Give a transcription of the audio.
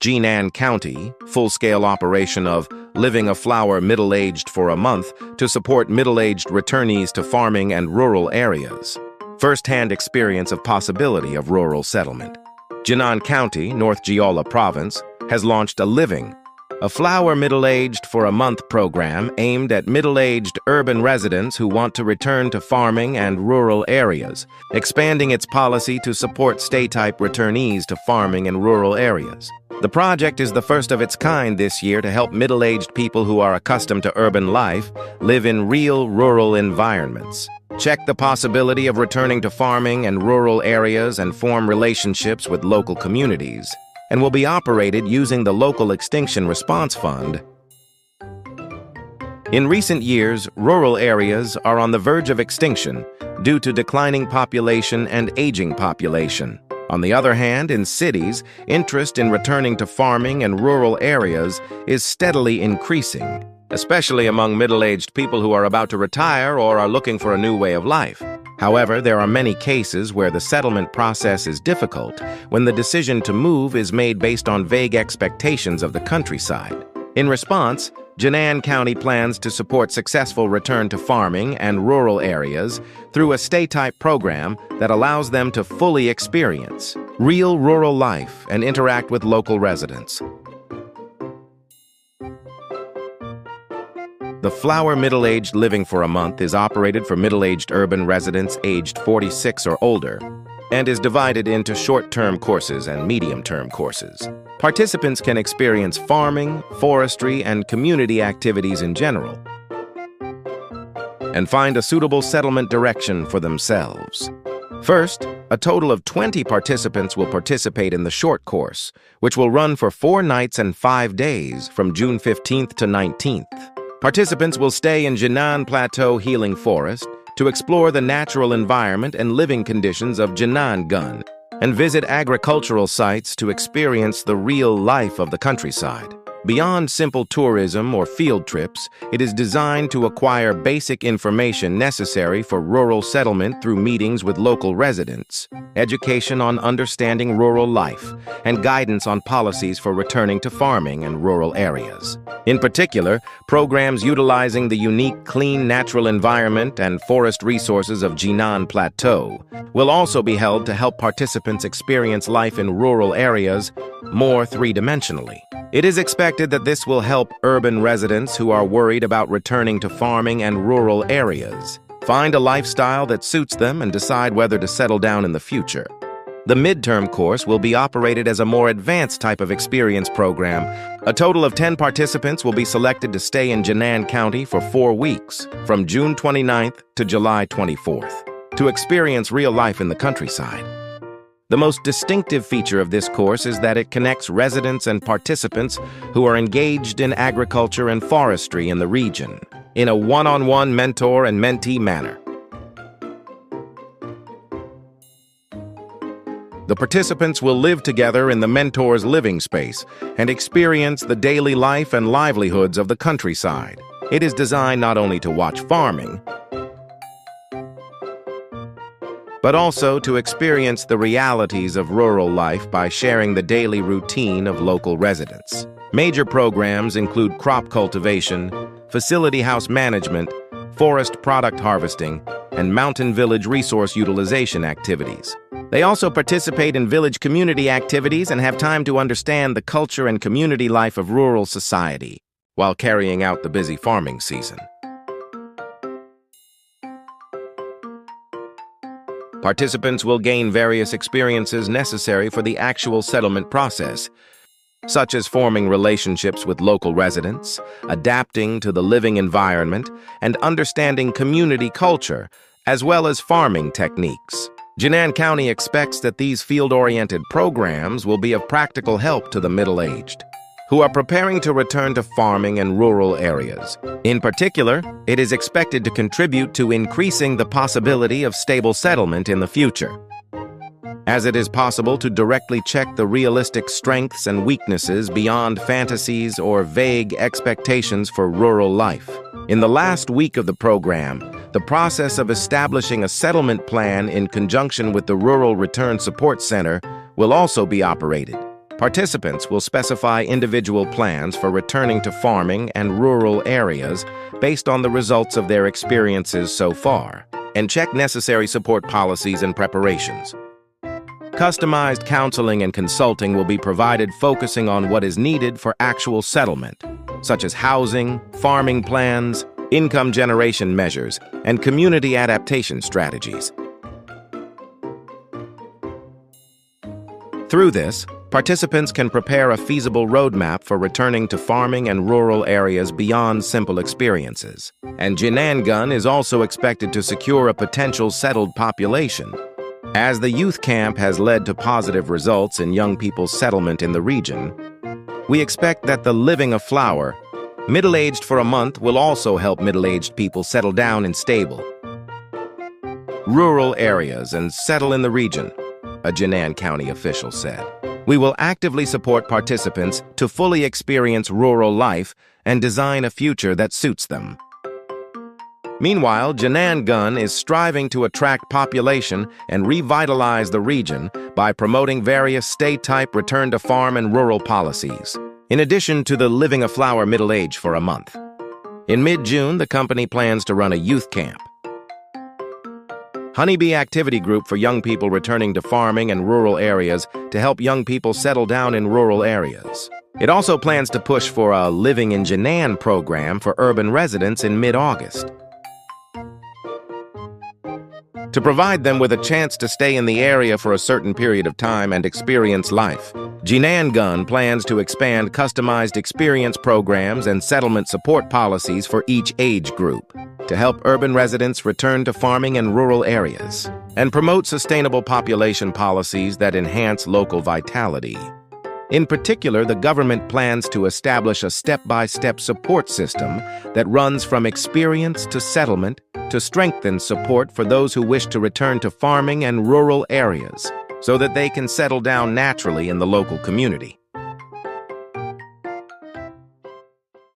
Jinan County, full-scale operation of Living a Flower Middle-Aged for a Month to support middle-aged returnees to farming and rural areas. First-hand experience of possibility of rural settlement. Jinan County, North Jeolla Province, has launched a Living a Flower Middle-Aged for a Month program aimed at middle-aged urban residents who want to return to farming and rural areas, expanding its policy to support stay-type returnees to farming and rural areas. The project is the first of its kind this year to help middle-aged people who are accustomed to urban life live in real rural environments. Check the possibility of returning to farming and rural areas and form relationships with local communities, and will be operated using the Local Extinction Response Fund. In recent years, rural areas are on the verge of extinction due to declining population and aging population. On the other hand, in cities, interest in returning to farming and rural areas is steadily increasing, especially among middle-aged people who are about to retire or are looking for a new way of life. However, there are many cases where the settlement process is difficult when the decision to move is made based on vague expectations of the countryside. In response, Jinan County plans to support successful return to farming and rural areas through a stay-type program that allows them to fully experience real rural life and interact with local residents. The Flower Middle-Aged Living for a Month is operated for middle-aged urban residents aged 46 or older and is divided into short-term courses and medium-term courses. Participants can experience farming, forestry, and community activities in general and find a suitable settlement direction for themselves. First, a total of 20 participants will participate in the short course, which will run for 4 nights and 5 days from June 15th to 19th. Participants will stay in Jinan Plateau Healing Forest to explore the natural environment and living conditions of Jinan and visit agricultural sites to experience the real life of the countryside. Beyond simple tourism or field trips, it is designed to acquire basic information necessary for rural settlement through meetings with local residents, education on understanding rural life, and guidance on policies for returning to farming and rural areas. In particular, programs utilizing the unique clean natural environment and forest resources of Jinan Plateau will also be held to help participants experience life in rural areas more three-dimensionally. It is expected that this will help urban residents who are worried about returning to farming and rural areas find a lifestyle that suits them and decide whether to settle down in the future. The midterm course will be operated as a more advanced type of experience program. A total of 10 participants will be selected to stay in Jinan County for 4 weeks, from June 29th to July 24th, to experience real life in the countryside. The most distinctive feature of this course is that it connects residents and participants who are engaged in agriculture and forestry in the region, in a one-on-one mentor and mentee manner. The participants will live together in the mentor's living space and experience the daily life and livelihoods of the countryside. It is designed not only to watch farming, but also to experience the realities of rural life by sharing the daily routine of local residents. Major programs include crop cultivation, facility house management, forest product harvesting, and mountain village resource utilization activities. They also participate in village community activities and have time to understand the culture and community life of rural society while carrying out the busy farming season. Participants will gain various experiences necessary for the actual settlement process, such as forming relationships with local residents, adapting to the living environment, and understanding community culture, as well as farming techniques. Jinan County expects that these field-oriented programs will be of practical help to the middle-aged who are preparing to return to farming and rural areas. In particular, it is expected to contribute to increasing the possibility of stable settlement in the future, as it is possible to directly check the realistic strengths and weaknesses beyond fantasies or vague expectations for rural life. In the last week of the program, the process of establishing a settlement plan in conjunction with the Rural Return Support Center will also be operated. Participants will specify individual plans for returning to farming and rural areas based on the results of their experiences so far, and check necessary support policies and preparations. Customized counseling and consulting will be provided focusing on what is needed for actual settlement, such as housing, farming plans, income generation measures, and community adaptation strategies. Through this, participants can prepare a feasible roadmap for returning to farming and rural areas beyond simple experiences. And Jinan is also expected to secure a potential settled population. As the youth camp has led to positive results in young people's settlement in the region, we expect that the Living a Flower, middle-aged for a month, will also help middle-aged people settle down and stable rural areas and settle in the region, a Jinan County official said. We will actively support participants to fully experience rural life and design a future that suits them. Meanwhile, Jinan is striving to attract population and revitalize the region by promoting various state-type return-to-farm and rural policies, in addition to the Living a Flower middle age for a month. In mid-June, the company plans to run a youth camp, Honeybee activity group for young people returning to farming and rural areas to help young people settle down in rural areas. It also plans to push for a Living in Jinan program for urban residents in mid-August, to provide them with a chance to stay in the area for a certain period of time and experience life. Jinan plans to expand customized experience programs and settlement support policies for each age group to help urban residents return to farming and rural areas and promote sustainable population policies that enhance local vitality. In particular, the government plans to establish a step-by-step support system that runs from experience to settlement to strengthen support for those who wish to return to farming and rural areas so that they can settle down naturally in the local community.